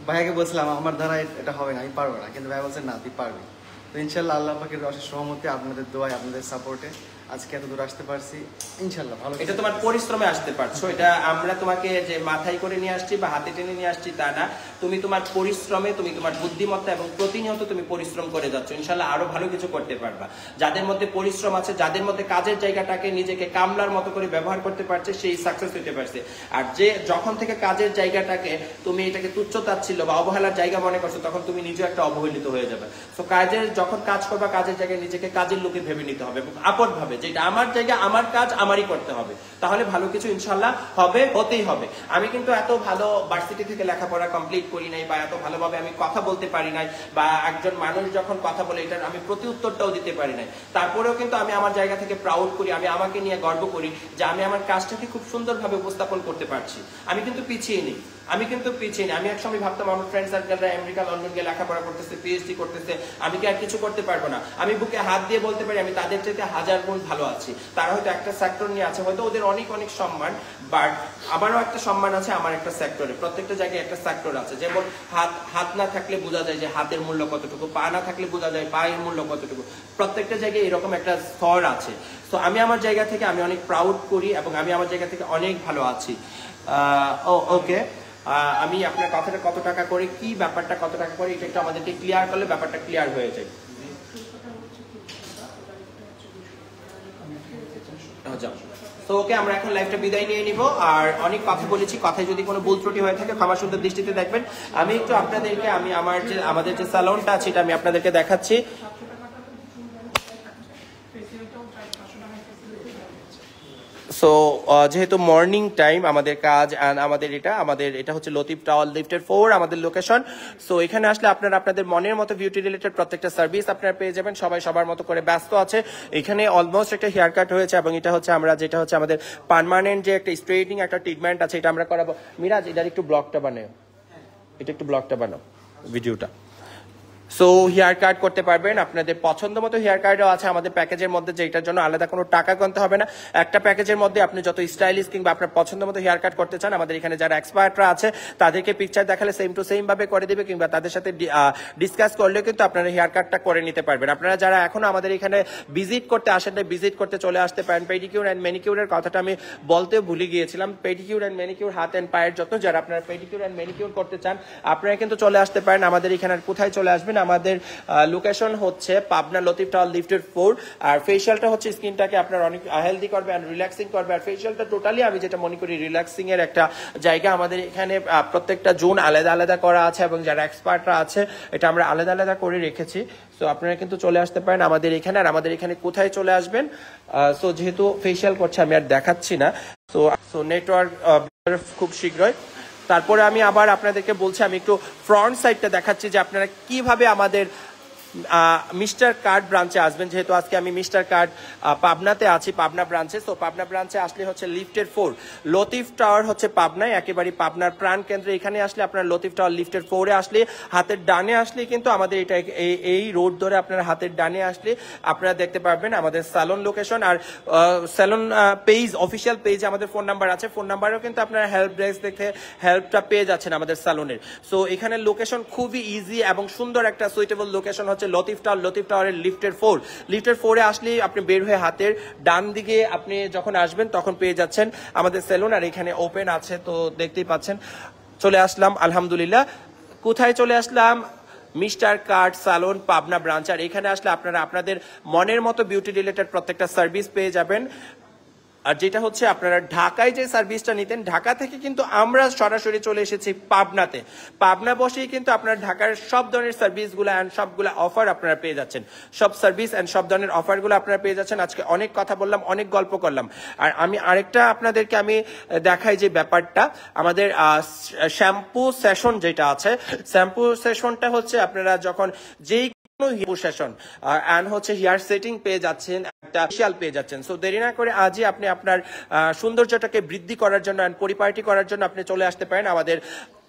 ভাইয়াকে বলছিলাম আমার দ্বারা এটা হবে না, আমি পারবো না, কিন্তু ভাই বলছে না তুই পারবি। তো ইনশাল্লাহ আল্লাহ পাকের অশেষ সহমতে, আপনাদের দোয়ায়, আপনাদের সাপোর্টে আজকে এত দূর আসতে পারছি ইনশাল্লাহ। ভালো, এটা তোমার পরিশ্রমে আসতে পারছো, এটা আমরা তোমাকে যে মাথায় করে নিয়ে আসছি বা হাতে টেনে নিয়ে আসছি তা না। তুমি তোমার পরিশ্রমে, তুমি তোমার বুদ্ধিমত্তা এবং প্রতিনিয়ত তুমি পরিশ্রম করে যাচ্ছ, ইনশাল্লাহ আরো ভালো কিছু করতে পারবা। যাদের মধ্যে পরিশ্রম আছে, যাদের মধ্যে কাজের জায়গাটাকে নিজেকে কামলার মতো করে ব্যবহার করতে পারছে, সেই সাকসেস হতে পারছে। আর যে যখন থেকে কাজের জায়গাটাকে তুমি এটাকে তুচ্ছতাচ্ছিল্য বা অবহেলার জায়গা মনে করছো, তখন তুমি নিজেও একটা অবহেলিত হয়ে যাবে। তো কাজের যখন কাজ করবা, কাজের জায়গায় নিজেকে কাজের লোকে ভেবে নিতে হবে এবং আপন ভাবে যেটা আমার জায়গা, আমার কাজ আমারই করতে হবে, তাহলে ভালো কিছু ইনশাল্লাহ হবে, হতেই হবে। আমি কিন্তু এত ভালো ভার্সিটি থেকে লেখাপড়া কমপ্লিট করি নাই, বা এত ভালোভাবে আমি কথা বলতে পারি নাই, বা একজন মানুষ যখন কথা বলে এটার আমি প্রতি উত্তরটাও দিতে পারি নাই। তারপরেও কিন্তু আমি আমার জায়গা থেকে প্রাউড করি, আমি আমাকে নিয়ে গর্ব করি যে আমি আমার কাজটাকে খুব সুন্দরভাবে উপস্থাপন করতে পারছি। আমি কিন্তু পিছিয়ে নেই, আমি কিন্তু পিছিয়ে নেই। আমি একসময় ভাবতাম আমার ফ্রেন্ড সার্কেলরা আমেরিকা, লন্ডন গিয়ে লেখাপড়া করতেছে, পিএইচডি করতেছে, আমি কি আর কিছু করতে পারবো না? আমি বুকে হাত দিয়ে বলতে পারি আমি তাদের চাইতে 1000 গুণ ভালো আছি। তারা হয়তো একটা সেক্টর নিয়ে আছে, হয়তো ওদের অনেক অনেক সম্মান, বাট আমারও একটা সম্মান আছে আমার একটা সেক্টরে। প্রত্যেকটা জায়গায় একটা সেক্টর আছে, যেমন হাত না থাকলে বোঝা যায় যে হাতের মূল্য কতটুকু, পা না থাকলে বোঝা যায় পায়ের মূল্য কতটুকু। প্রত্যেকটা জায়গায় এরকম একটা স্তর আছে। তো আমি আমার জায়গা থেকে আমি অনেক প্রাউড করি এবং আমি আমার জায়গা থেকে অনেক ভালো আছি। ওকে, আমি আপনার কথাটা কত টাকা করে, কি ব্যাপারটা কত টাকা করে, এটা একটু আমাদেরকে ক্লিয়ার করলে ব্যাপারটা ক্লিয়ার হয়ে যায়। যাও তো ওকে আমরা এখন লাইভটা বিদায় নিয়ে নিব। আর অনেক কথা বলেছি, কথায় যদি কোনো ভুল ত্রুটি হয়ে থাকে ক্ষমা সুন্দর দৃষ্টিতে দেখবেন। আমি একটু আপনাদেরকে আমাদের যে স্যালনটা আছে এটা আমি আপনাদেরকে দেখাচ্ছি। সো যেহেতু মর্নিং টাইম আমাদের কাজ, অ্যান্ড আমাদের এটা হচ্ছে লতিফ টাওয়ার লিফটেড 4 আমাদের লোকেশন। সো এখানে আসলে আপনারা আপনাদের মনের মতো বিউটি রিলেটেড প্রত্যেকটা সার্ভিস আপনারা পেয়ে যাবেন। সবাই সবার মতো করে ব্যস্ত আছে। এখানে অলমোস্ট একটা হেয়ার কাট হয়েছে এবং এটা হচ্ছে আমাদের পার্মানেন্ট যে একটা স্ট্রেটনিং একটা ট্রিটমেন্ট আছে এটা আমরা করাবো। মিরাজ এটার একটু ব্লগটা বানাও, ভিডিওটা। সো হেয়ার কাট করতে পারবেন, আপনাদের পছন্দ মতো হেয়ার কাটও আছে আমাদের প্যাকেজের মধ্যে, যেটার জন্য আলাদা কোনো টাকা গুনতে হবে না। একটা প্যাকেজের মধ্যে আপনি যত স্টাইলিশ কিংবা আপনার পছন্দ মতো হেয়ার কাট করতে চান, আমাদের এখানে যারা এক্সপার্টরা আছে তাদেরকে পিকচার দেখালে সেম টু সেম ভাবে করে দিবে, কিংবা তাদের সাথে ডিসকাস করলেও কিন্তু আপনারা হেয়ার কাটটা করে নিতে পারবেন। আপনারা যারা এখনো আমাদের এখানে ভিজিট করতে আসেন না, ভিজিট করতে চলে আসতে পারেন। পেডিকিউর অ্যান্ড ম্যানিকিউরের কথাটা আমি বলতেও ভুলে গিয়েছিলাম। পেডিকিউর অ্যান্ড ম্যানিকিউর, হাত অ্যান্ড পায়ের যত্ন, যারা আপনারা পেডিকিউর অ্যান্ড ম্যানিকিউর করতে চান আপনারা কিন্তু চলে আসতে পারেন আমাদের এখানে। কোথায় চলে আসবেন? আমাদের লোকেশন হচ্ছে পাবনা লতিফ টাওয়ার লিফটেড 4। আর ফেশিয়ালটা হচ্ছে স্কিনটাকে আপনার অনেক হেলদি করবে আর রিল্যাক্সিং করবে। আর ফেশিয়ালটা টোটালি আমি যেটা মনে করি রিল্যাক্সিং এর একটা জায়গা। আমাদের এখানে প্রত্যেকটা জোন আলাদা আলাদা করা আছে এবং যারা এক্সপার্টরা আছে এটা আমরা আলাদা আলাদা করে রেখেছি। সো আপনারা কিন্তু চলে আসতে পারেন আমাদের এখানে। আর আমাদের এখানে কোথায় চলে আসবেন? সো যেহেতু ফেশিয়াল করছে আমি আর দেখাচ্ছি না। সো নেটওয়ার্ক খুব শীঘ্রই। তারপরে আমি আবার আপনাদেরকে বলছি, আমি একটু ফ্রন্ট সাইডটা দেখাচ্ছি যে আপনারা কিভাবে আমাদের মিস্টার কার্ড ব্রাঞ্চে আসবেন। যেহেতু আজকে আমি মিস্টার কার্ড পাবনাতে আছি, পাবনা ব্রাঞ্চে। তো পাবনা ব্রাঞ্চে আসলে হচ্ছে লিফটেড 4 লতিফ টাওয়ার হচ্ছে পাবনায়, একেবারে পাবনার প্রাণ কেন্দ্রে। এখানে আসলে আপনার লতিফ টাওয়ার লিফটেড 4-এ আসলে হাতের ডানে আসলে কিন্তু আমাদের এটা এই রোড ধরে আপনার হাতের ডানে আসলে আপনারা দেখতে পারবেন আমাদের স্যালন লোকেশন। আর স্যালন পেজ, অফিসিয়াল পেজে আমাদের ফোন নাম্বার আছে, ফোন নাম্বারেও কিন্তু আপনারা হেল্প ডেস্ক দেখে হেল্পটা পেয়ে যাচ্ছেন আমাদের স্যালনের। সো এখানে লোকেশন খুবই ইজি এবং সুন্দর একটা সুইটেবল লোকেশন হচ্ছে লতিফ টাওয়ারের লিফটেড 4-এ আসলে আপনি বের হয়ে হাতের ডান দিকে আপনি যখন আসবেন তখন পেয়ে যাচ্ছেন আমাদের সেলুন। আর এখানে ওপেন আছে, তো দেখতেই পাচ্ছেন। চলে আসলাম আলহামদুলিল্লাহ। কোথায় চলে আসলাম? মিস্টার কার্ড সালন পাবনা ব্রাঞ্চ। আর এখানে আসলে আপনারা আপনাদের মনের মতো বিউটি রিলেটেড প্রত্যেকটা সার্ভিস পেয়ে যাবেন। আর যেটা হচ্ছে আপনারা ঢাকায় যে সার্ভিসটা নিতেন, ঢাকা থেকে কিন্তু আমরা সরাসরি চলে এসেছি পাবনাতে। পাবনা বসেই কিন্তু আপনারা ঢাকার সব ধরনের সার্ভিসগুলো অ্যান্ড সবগুলো অফার আপনারা পেয়ে যাচ্ছেন। সব সার্ভিস অ্যান্ড সব ধরনের অফারগুলো আপনারা পেয়ে যাচ্ছেন। আজকে অনেক কথা বললাম, অনেক গল্প করলাম। আর আমি আরেকটা আপনাদেরকে আমি দেখাই যে ব্যাপারটা, আমাদের শ্যাম্পু সেশন যেটা আছে, শ্যাম্পু সেশনটা হচ্ছে আপনারা যখন যেই সেশন এন্ড হচ্ছে হেয়ার সেটিং পেয়ে যাচ্ছেন, একটা ফেশিয়াল পেয়ে যাচ্ছেন। সো দেরি না করে আজই আপনি আপনার সৌন্দর্যটাকে বৃদ্ধি করার জন্য এন্ড পরিপাটি করার জন্য আপনি চলে আসতে পারেন আমাদের।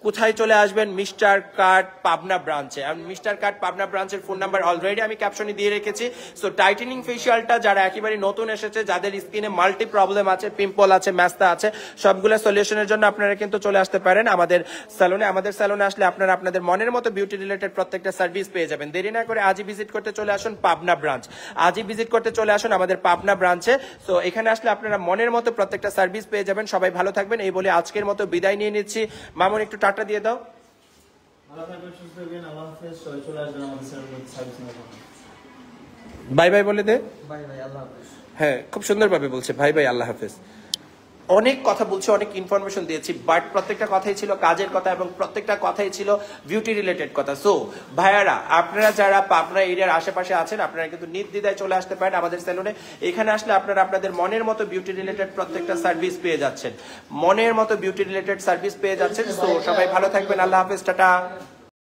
কোথায় চলে আসবেন? মিস্টার কার্ড পাবনা ব্রাঞ্চে। আর মিস্টার কার্ড পাবনা ব্রাঞ্চের ফোন নাম্বার অলরেডি আমি ক্যাপশনে দিয়ে রেখেছি। সো টাইটেনিং ফেশিয়ালটা যারা একেবারে নতুন এসেছে, যাদের স্কিনে মাল্টি প্রবলেম আছে, পিম্পল আছে, ম্যাস্তা আছে, সবগুলো সলিউশনের জন্য আপনারা কিন্তু চলে আসতে পারেন আমাদের স্যালনে। আমাদের স্যালনে আসলে আপনারা আপনাদের মনের মতো বিউটি রিলেটেড প্রত্যেকটা সার্ভিস পেয়ে যাবেন। দেরি না করে আজই ভিজিট করতে চলে আসুন পাবনা ব্রাঞ্চ। আজই ভিজিট করতে চলে আসুন আমাদের পাবনা ব্রাঞ্চে। সো এখানে আসলে আপনারা মনের মতো প্রত্যেকটা সার্ভিস পেয়ে যাবেন। সবাই ভালো থাকবেন এই বলে আজকের মতো বিদায় নিয়ে নিচ্ছি। মামুন একটু টাটা দিয়ে দাও। বাই বাই বলে দে। বাই বাই, আল্লাহ হাফেজ। হ্যাঁ, খুব সুন্দরভাবে বলছে ভাই ভাই আল্লাহ হাফেজ। অনেক কথা বলছি, অনেক ইনফরমেশন দিয়েছি, বাট প্রত্যেকটা কথাই ছিল কাজের কথা এবং প্রত্যেকটা কথাই ছিল বিউটি রিলেটেড কথা। সো ভাইয়ারা, আপনারা যারা পাবনা এরিয়ার আশেপাশে আছেন আপনারা কিন্তু নির্দ্বিধায় চলে আসতে পারেন আমাদের সেলুনে। এখানে আসলে আপনারা আপনাদের মনের মতো বিউটি রিলেটেড প্রত্যেকটা সার্ভিস পেয়ে যাচ্ছেন, মনের মতো বিউটি রিলেটেড সার্ভিস পেয়ে যাচ্ছেন। সো সবাই ভালো থাকবেন, আল্লাহ হাফেজ, টাটা।